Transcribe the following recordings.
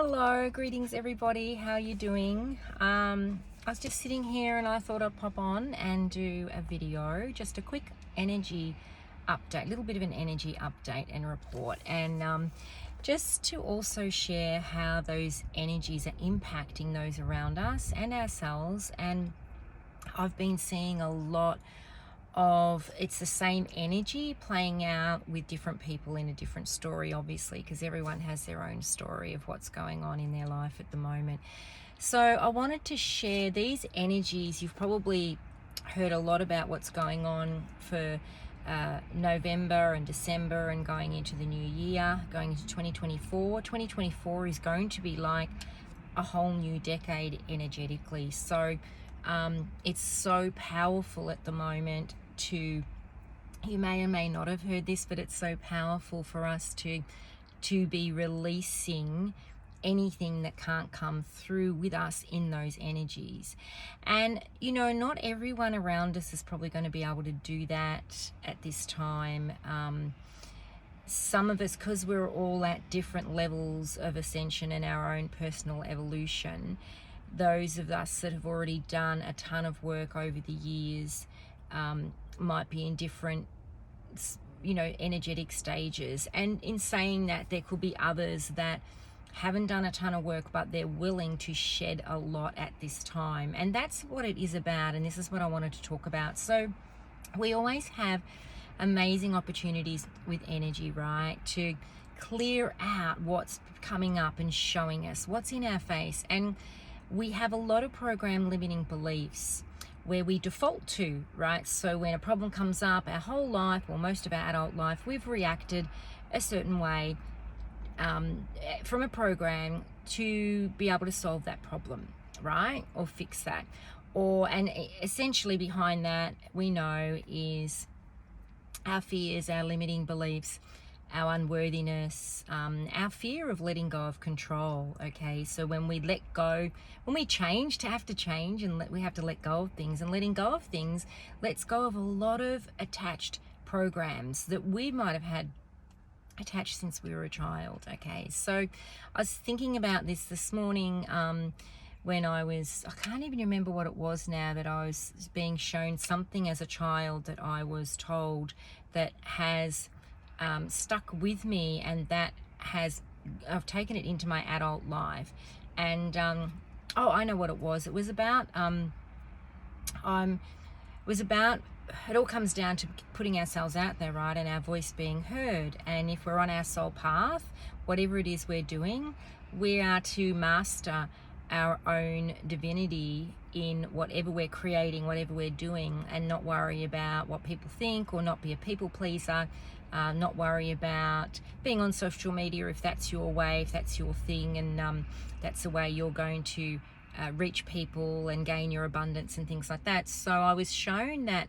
Hello, greetings everybody. How are you doing? I was just sitting here and I thought I'd pop on and do a video, just a quick energy update, a little bit of an energy update and report, and just to also share how those energies are impacting those around us and ourselves. And I've been seeing a lot of it's the same energy playing out with different people in a different story, obviously, because everyone has their own story of what's going on in their life at the moment. So I wanted to share these energies. You've probably heard a lot about what's going on for November and December and going into the new year, going into 2024. 2024 is going to be like a whole new decade energetically. So it's so powerful at the moment you may or may not have heard this, but it's so powerful for us to be releasing anything that can't come through with us in those energies. And not everyone around us is probably going to be able to do that at this time. Some of us, because we're all at different levels of ascension and our own personal evolution, those of us that have already done a ton of work over the years might be in different energetic stages. And in saying that, there could be others that haven't done a ton of work, but they're willing to shed a lot at this time. And that's what it is about, and this is what I wanted to talk about. So we always have amazing opportunities with energy, right, to clear out what's coming up and showing us what's in our face. And we have a lot of program limiting beliefs where we default to, right? So when a problem comes up, our whole life, or most of our adult life, we've reacted a certain way from a program to be able to solve that problem, right? Or fix that. And essentially behind that, we know, is our fears, our limiting beliefs, our unworthiness, our fear of letting go of control. Okay, so when we let go, when we change, to have to change, and we have to let go of things, and letting go of things lets go of a lot of attached programs that we might have had attached since we were a child. Okay, so I was thinking about this morning when I can't even remember what it was now, that I was being shown something as a child that I was told that has stuck with me, and that I've taken it into my adult life. And I know what it was. It was about it all comes down to putting ourselves out there, right, and our voice being heard. And if we're on our soul path, whatever it is we're doing, we are to master our own divinity in whatever we're creating, whatever we're doing, and not worry about what people think, or not be a people pleaser, not worry about being on social media if that's your way, if that's your thing, and that's the way you're going to reach people and gain your abundance and things like that. So I was shown that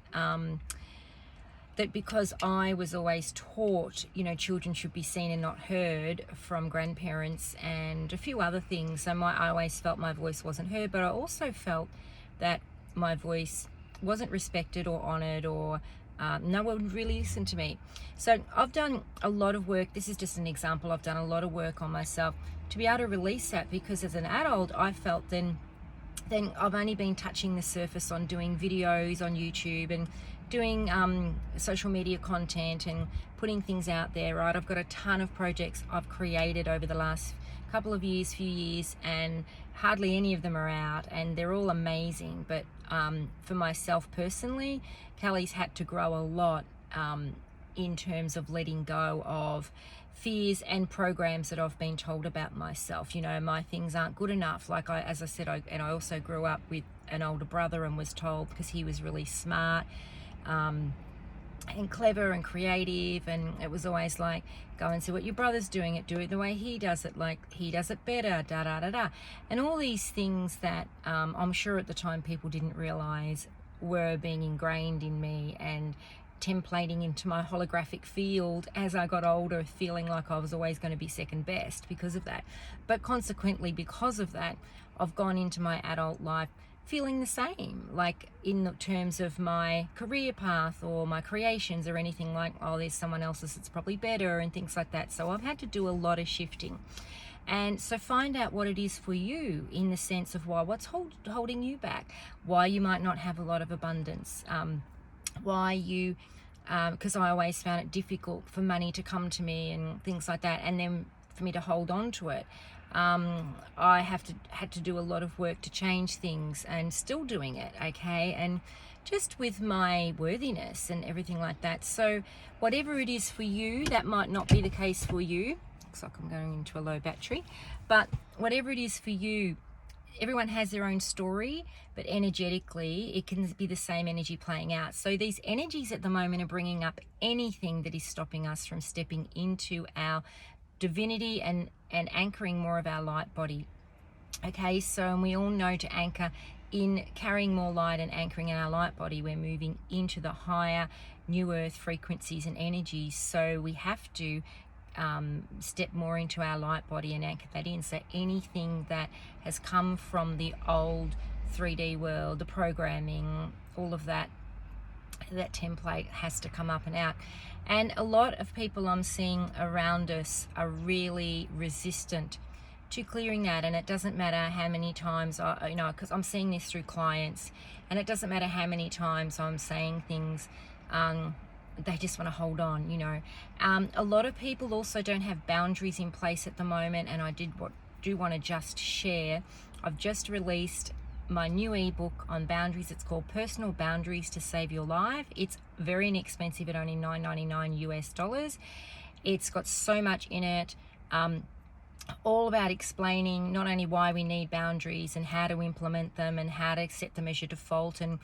that because I was always taught, children should be seen and not heard from grandparents and a few other things. So I always felt my voice wasn't heard, but I also felt that my voice wasn't respected or honored, or no one would really listen to me. So I've done a lot of work. This is just an example. I've done a lot of work on myself to be able to release that, because as an adult, I felt then I've only been touching the surface on doing videos on YouTube and doing social media content and putting things out there, right? I've got a ton of projects I've created over the last few years, and hardly any of them are out, and they're all amazing. But for myself personally, Kelly's had to grow a lot in terms of letting go of fears and programs that I've been told about myself. My things aren't good enough. Like as I said, I also grew up with an older brother and was told, because he was really smart and clever and creative, and it was always like, go and see what your brother's doing, do it the way he does it, like he does it better, da da da da, and all these things that I'm sure at the time people didn't realize were being ingrained in me and templating into my holographic field as I got older, feeling like I was always going to be second best because of that. But consequently, because of that, I've gone into my adult life feeling the same, like in terms of my career path or my creations or anything, like, oh, there's someone else's that's probably better and things like that. So I've had to do a lot of shifting. And so find out what it is for you, in the sense of what's holding you back, why you might not have a lot of abundance, why you, because I always found it difficult for money to come to me and things like that, and then for me to hold on to it. I had to do a lot of work to change things, and still doing it, okay, and just with my worthiness and everything like that. So whatever it is for you, that might not be the case for you. Looks like I'm going into a low battery, but whatever it is for you, everyone has their own story, but energetically it can be the same energy playing out. So these energies at the moment are bringing up anything that is stopping us from stepping into our divinity and anchoring more of our light body. Okay, so, and we all know to anchor in carrying more light and anchoring in our light body, we're moving into the higher new earth frequencies and energies. So we have to step more into our light body and anchor that in. So anything that has come from the old 3D world, the programming, all of that template has to come up and out. And a lot of people I'm seeing around us are really resistant to clearing that. And it doesn't matter how many times because I'm seeing this through clients, and it doesn't matter how many times I'm saying things, they just want to hold on, a lot of people also don't have boundaries in place at the moment. And I do want to just share, I've just released my new ebook on boundaries. It's called Personal Boundaries to Save Your Life. It's very inexpensive at only $9.99 US. It's got so much in it, all about explaining not only why we need boundaries and how to implement them and how to set them as your default and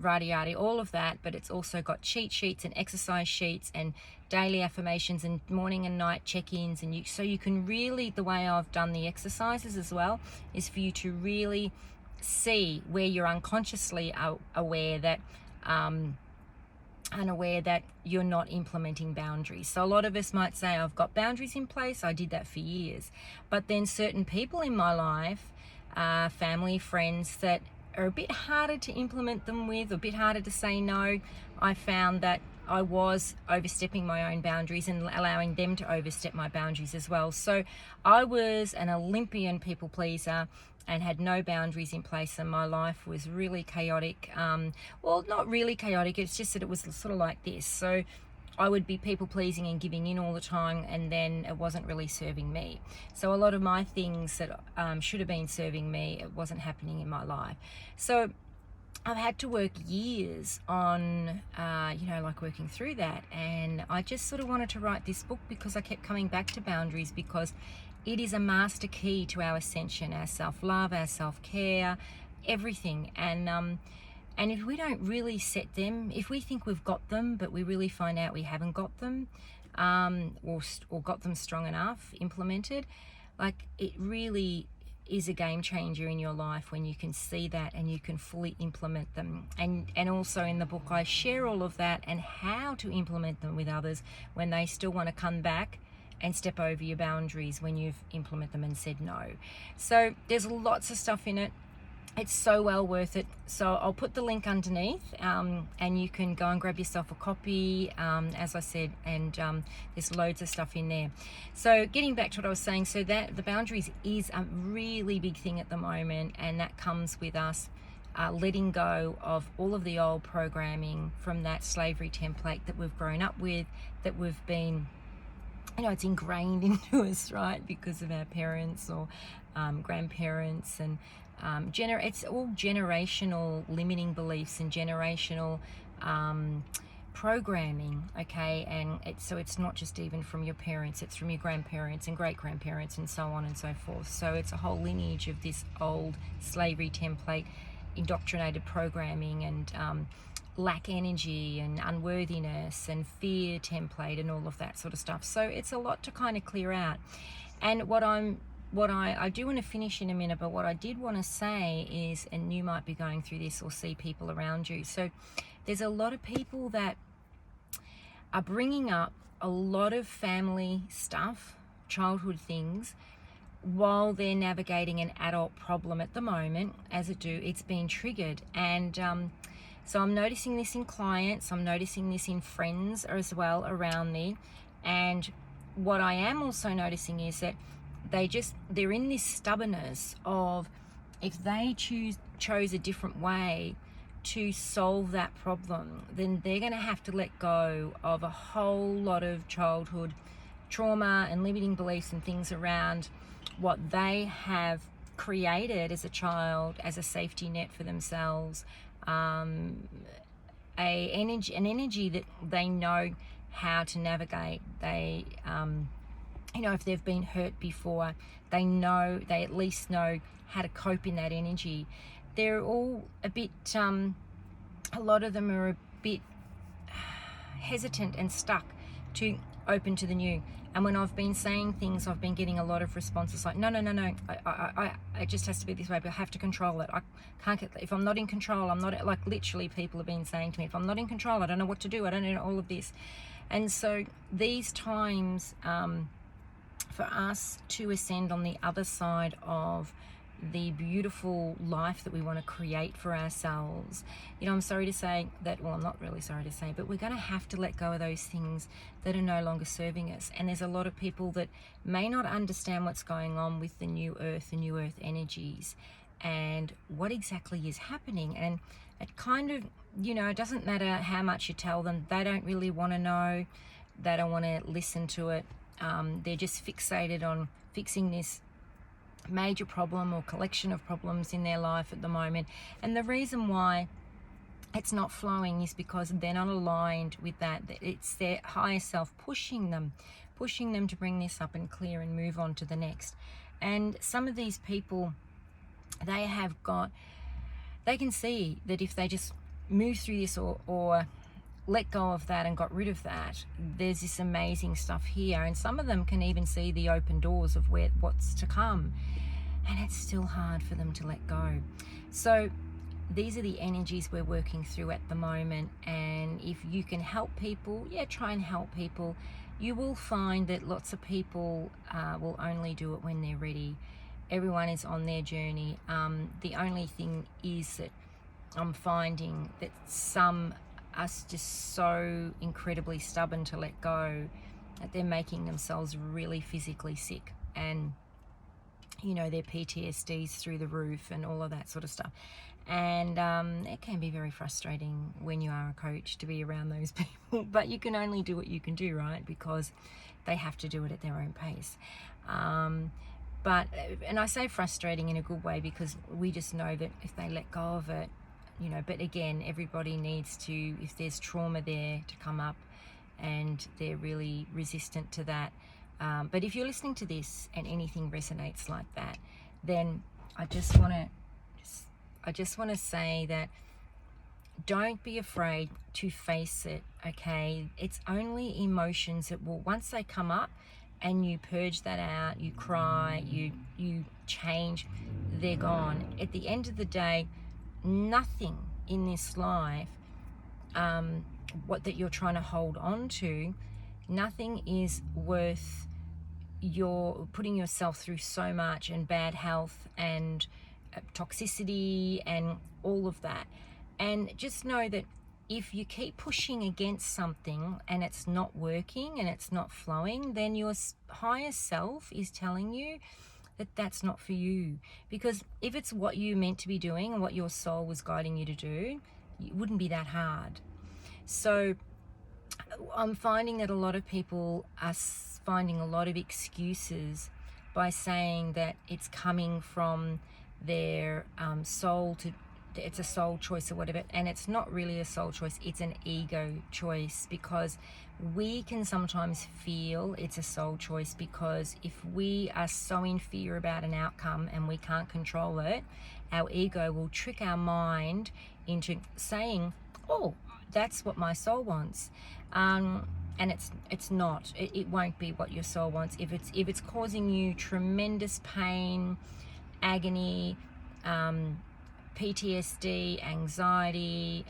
yada all of that, but it's also got cheat sheets and exercise sheets and daily affirmations and morning and night check-ins, and so you can really, the way I've done the exercises as well is for you to really see where you're unconsciously aware that unaware that you're not implementing boundaries. So a lot of us might say, I've got boundaries in place, I did that for years, but then certain people in my life, family, friends, that are a bit harder to implement them with, a bit harder to say no, I found that I was overstepping my own boundaries and allowing them to overstep my boundaries as well. So I was an Olympian people pleaser and had no boundaries in place, and my life was really chaotic. Well, not really chaotic, it's just that it was sort of like this. So I would be people pleasing and giving in all the time, and then it wasn't really serving me. So a lot of my things that should have been serving me, it wasn't happening in my life. So I've had to work years on, like working through that. And I just sort of wanted to write this book because I kept coming back to boundaries, because it is a master key to our ascension, our self-love, our self-care, everything. And if we don't really set them, if we think we've got them, but we really find out we haven't got them, or got them strong enough, implemented, like it really is a game changer in your life when you can see that and you can fully implement them. And also in the book I share all of that and how to implement them with others when they still want to come back and step over your boundaries when you've implemented them and said no. So there's lots of stuff in it. It's so well worth it. So I'll put the link underneath, and you can go and grab yourself a copy, as I said, and there's loads of stuff in there. So getting back to what I was saying, so that the boundaries is a really big thing at the moment, and that comes with us letting go of all of the old programming from that slavery template that we've grown up with, that we've been, it's ingrained into us, right, because of our parents or grandparents, and it's all generational limiting beliefs and generational programming, okay? And it's not just even from your parents, it's from your grandparents and great-grandparents and so on and so forth. So it's a whole lineage of this old slavery template, indoctrinated programming, and lack energy and unworthiness and fear template and all of that sort of stuff. So it's a lot to kind of clear out. And I do want to finish in a minute, but what I did want to say is, and you might be going through this or see people around you, so there's a lot of people that are bringing up a lot of family stuff, childhood things, while they're navigating an adult problem at the moment. It's been triggered. And so I'm noticing this in clients, I'm noticing this in friends as well around me. And what I am also noticing is that they're in this stubbornness of, if they chose a different way to solve that problem, then they're going to have to let go of a whole lot of childhood trauma and limiting beliefs and things around what they have created as a child as a safety net for themselves, an energy that they know how to navigate. They if they've been hurt before, they at least know how to cope in that energy. They're all a bit a lot of them are a bit hesitant and stuck to open to the new. And when I've been saying things, I've been getting a lot of responses like, no, it just has to be this way, but I have to control it. I can't get, if I'm not in control, I'm not, like literally people have been saying to me, if I'm not in control, I don't know what to do. I don't know all of this. And so these times for us to ascend on the other side of the beautiful life that we want to create for ourselves, I'm sorry to say that, well, I'm not really sorry to say, but we're going to have to let go of those things that are no longer serving us. And there's a lot of people that may not understand what's going on with the new earth energies and what exactly is happening. And it kind of, it doesn't matter how much you tell them, they don't really want to know, they don't want to listen to it. They're just fixated on fixing this major problem or collection of problems in their life at the moment. And the reason why it's not flowing is because they're not aligned with that. It's their higher self pushing them to bring this up and clear and move on to the next. And some of these people, they can see that if they just move through this or let go of that and got rid of that, there's this amazing stuff here. And some of them can even see the open doors of what's to come, and it's still hard for them to let go. So these are the energies we're working through at the moment. And if you can help people, try and help people. You will find that lots of people will only do it when they're ready. Everyone is on their journey. The only thing is that I'm finding that some are just so incredibly stubborn to let go that they're making themselves really physically sick, and their PTSD's through the roof and all of that sort of stuff. And it can be very frustrating when you are a coach to be around those people, but you can only do what you can do, right? Because they have to do it at their own pace. But I say frustrating in a good way, because we just know that if they let go of it, but again, everybody needs to, if there's trauma there, to come up, and they're really resistant to that. But if you're listening to this and anything resonates like that, then I just want to say that don't be afraid to face it, okay? It's only emotions that will, once they come up and you purge that out, you cry, you change, they're gone. At the end of the day, nothing in this life what that you're trying to hold on to, nothing is worth your putting yourself through so much, and bad health and toxicity and all of that. And just know that if you keep pushing against something and it's not working and it's not flowing, then your higher self is telling you that that's not for you. Because if it's what you meant to be doing and what your soul was guiding you to do, it wouldn't be that hard. So I'm finding that a lot of people are finding a lot of excuses by saying that it's coming from their soul to, it's a soul choice or whatever, and it's not really a soul choice, it's an ego choice. Because we can sometimes feel it's a soul choice because if we are so in fear about an outcome and we can't control it, our ego will trick our mind into saying, oh, that's what my soul wants. And it's not. It won't be what your soul wants. If it's causing you tremendous pain, agony, PTSD, anxiety,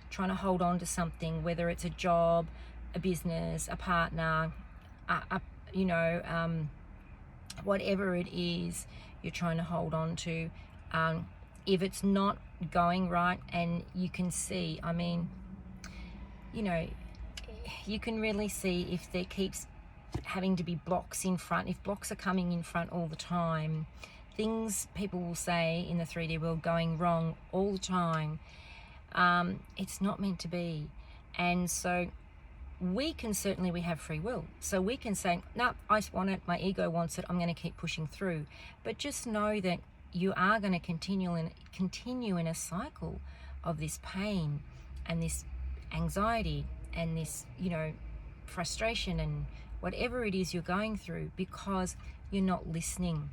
trying to hold on to something, whether it's a job, a business, a partner, whatever it is you're trying to hold on to, if it's not going right, and you can see, you can really see if there keeps having to be blocks in front, if blocks are coming in front all the time, things people will say in the 3D world going wrong all the time, it's not meant to be. And so we have free will. So we can say, no, I want it, my ego wants it, I'm going to keep pushing through. But just know that you are going to continue in a cycle of this pain and this anxiety and this, frustration and whatever it is you're going through, because you're not listening.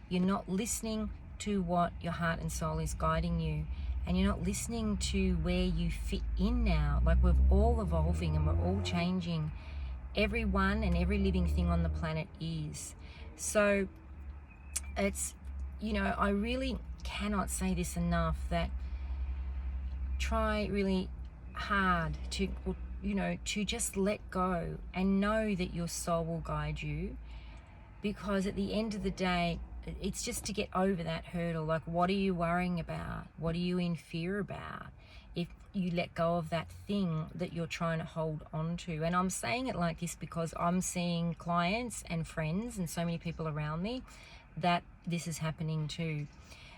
You're not listening to what your heart and soul is guiding you, and you're not listening to where you fit in now. Like, we're all evolving and we're all changing. Everyone and every living thing on the planet is. So it's, I really cannot say this enough, that try really hard to just let go and know that your soul will guide you, because at the end of the day, it's just to get over that hurdle. Like, what are you worrying about? What are you in fear about? If you let go of that thing that you're trying to hold on to. And I'm saying it like this because I'm seeing clients and friends and so many people around me that this is happening too.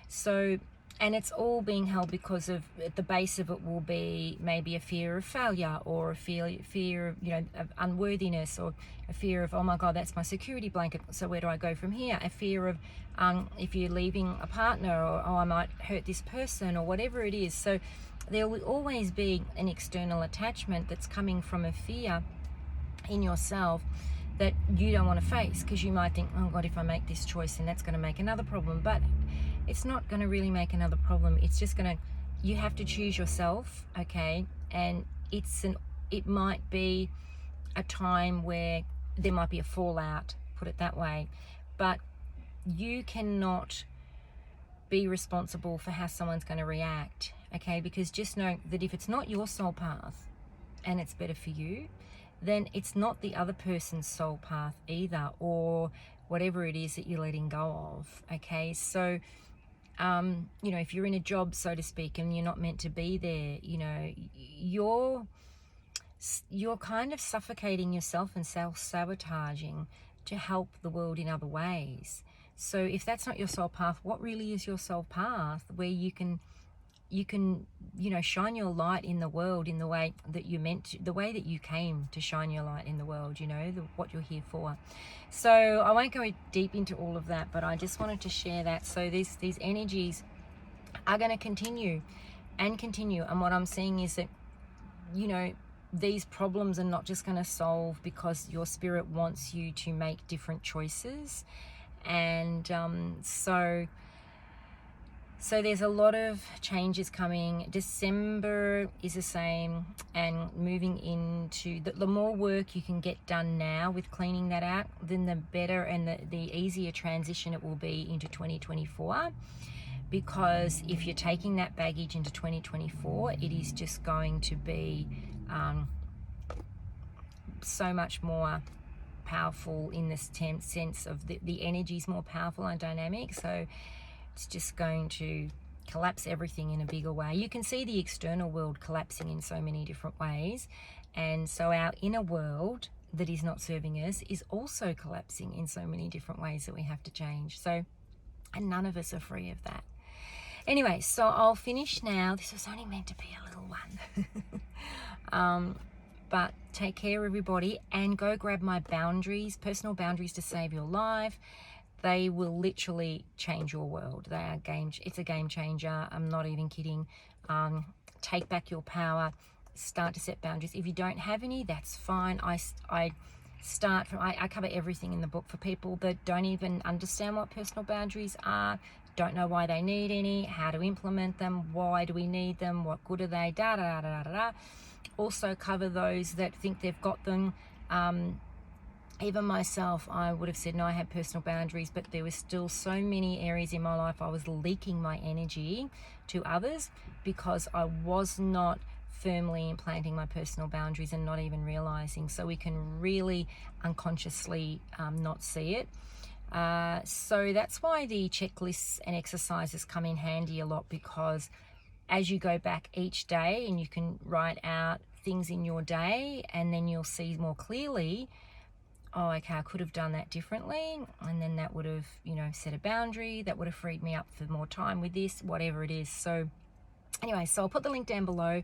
So, and it's all being held because of, at the base of it will be maybe a fear of failure, or a fear of unworthiness, or a fear of, oh my God, that's my security blanket, so where do I go from here? A fear of if you're leaving a partner, or oh, I might hurt this person, or whatever it is. So there will always be an external attachment that's coming from a fear in yourself that you don't want to face, because you might think, oh God, if I make this choice, then that's going to make another problem. But it's not going to really make another problem. It's just going to, you have to choose yourself, okay? And it might be a time where there might be a fallout, put it that way. But you cannot be responsible for how someone's going to react, okay? Because just know that if it's not your soul path and it's better for you, then it's not the other person's soul path either, or whatever it is that you're letting go of, okay? So, if you're in a job, so to speak, and you're not meant to be there, you're kind of suffocating yourself and self-sabotaging to help the world in other ways. So if that's not your soul path, what really is your soul path, where you can shine your light in the world in the way that you meant to, the way that you came to shine your light in the world, what you're here for. So I won't go deep into all of that, but I just wanted to share that. So these energies are going to continue. And what I'm seeing is that, these problems are not just going to solve because your spirit wants you to make different choices. And so there's a lot of changes coming. December is the same, and moving into the more work you can get done now with cleaning that out, then the better and the easier transition it will be into 2024. Because if you're taking that baggage into 2024, it is just going to be so much more powerful in this sense of the energy is more powerful and dynamic. So it's just going to collapse everything in a bigger way. You can see the external world collapsing in so many different ways. And so our inner world that is not serving us is also collapsing in so many different ways that we have to change. So, and none of us are free of that. Anyway, so I'll finish now. This was only meant to be a little one. But take care, everybody, and go grab my boundaries, personal boundaries to save your life. They will literally change your world. They are it's a game changer. I'm not even kidding. Take back your power. Start to set boundaries. If you don't have any, that's fine. I cover everything in the book for people that don't even understand what personal boundaries are, don't know why they need any, how to implement them, why do we need them, what good are they, da da da da da da. Also cover those that think they've got them. Even myself, I would have said, no, I had personal boundaries, but there was still so many areas in my life I was leaking my energy to others because I was not firmly implanting my personal boundaries and not even realizing. So we can really unconsciously not see it. So that's why the checklists and exercises come in handy a lot, because as you go back each day and you can write out things in your day, and then you'll see more clearly oh, okay, I could have done that differently, and then that would have, you know, set a boundary, that would have freed me up for more time with this, whatever it is. So anyway, so I'll put the link down below,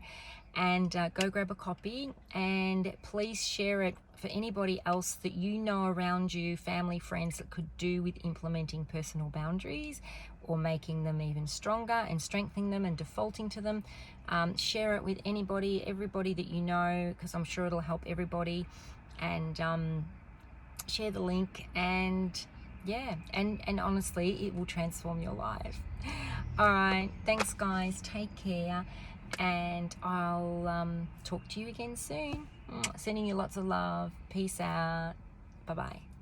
and go grab a copy, and please share it for anybody else that you know around you, family, friends, that could do with implementing personal boundaries or making them even stronger and strengthening them and defaulting to them. Share it with anybody, everybody that you know, because I'm sure it'll help everybody. And share the link, and yeah, and honestly, it will transform your life. All right, thanks guys, take care, and I'll talk to you again soon. Sending you lots of love. Peace out. Bye bye.